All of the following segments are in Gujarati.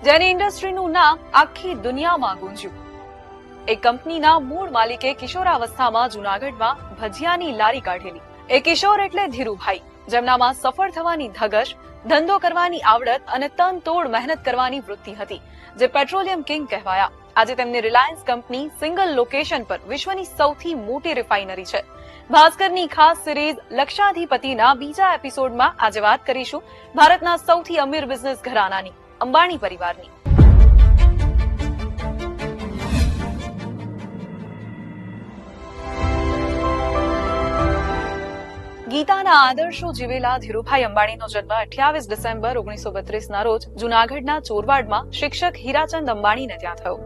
જેની ઇન્ડસ્ટ્રીનું નામ આખી દુનિયામાં ગુંજ્યું. એ કંપનીના મૂળ માલિકે કિશોરાવસ્થામાં જૂનાગઢમાં ભજીયાની લારી કાઢેલી. એ કિશોર એટલે ધીરુભાઈ, જેમનામાં સફળ થવાની ધગશ, ધંધો કરવાની આવડત અને તન તોડ મહેનત કરવાની વૃત્તિ હતી, જે પેટ્રોલિયમ કિંગ કહેવાયા. આજે તેમની રિલાયન્સ કંપની સિંગલ લોકેશન પર વિશ્વની સૌથી મોટી રિફાઇનરી છે. ભાસ્કરની ખાસ સિરીઝ લક્ષાધિપતિના બીજા એપિસોડમાં આજે વાત કરીશું ભારતના સૌથી અમીર બિઝનેસ ઘરાનાની, અંબાણી પરિવારની. ગીતાના આદર્શો જીવેલા ધીરુભાઈ અંબાણીનો જન્મ 28 ડિસેમ્બર 1932 ના રોજ જૂનાગઢના ચોરવાડમાં શિક્ષક હીરાચંદ અંબાણીને ત્યાં થયો.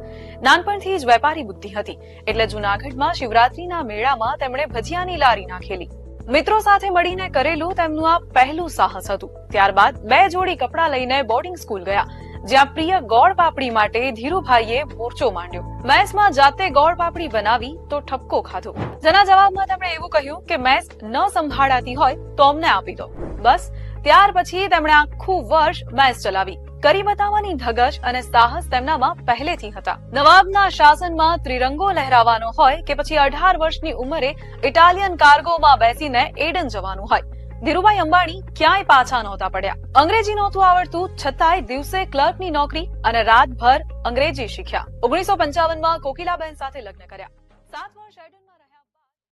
નાનપણથી જ વેપારી બુદ્ધિ હતી, એટલે જૂનાગઢમાં શિવરાત્રીના મેળામાં તેમણે ભજીયાની લારી નાખેલી. મિત્રો સાથે મળીને કરેલું તેમનું આ પહેલું સાહસ હતું. ત્યારબાદ 2 જોડી કપડાં લઈને બોર્ડિંગ સ્કૂલ ગયા, જ્યાં પ્રિય ગોળ પાપડી માટે ધીરુભાઈએ મોરચો માંડ્યો. મેસમાં જાતે ગોળ પાપડી બનાવી તો ઠપકો ખાધો, જેના જવાબમાં તેમણે એવું કહ્યું કે મેસ ન સંભાળાતી હોય તો અમને આપી દો. બસ ત્યાર પછી તેમણે આખું વર્ષ મેસ ચલાવી. કરી બતાવવાની ધગશ અને સાહસ તેમનામાં પહેલેથી હતા. નવાબના શાસનમાં ત્રિરંગો લહેરાવાનો હોય કે પછી 18 વર્ષની ઉંમરે ઇટાલિયન કાર્ગોમાં બેસીને એડન જવાનું હોય, ધીરુભાઈ અંબાણી ક્યાંય પાછા નહોતા પડ્યા. અંગ્રેજી નહોતું આવડતું, છતાંય દિવસે ક્લર્કની નોકરી અને રાતભર અંગ્રેજી શીખ્યા. 1955માં કોકિલાબેન સાથે લગ્ન કર્યા. 7 વર્ષ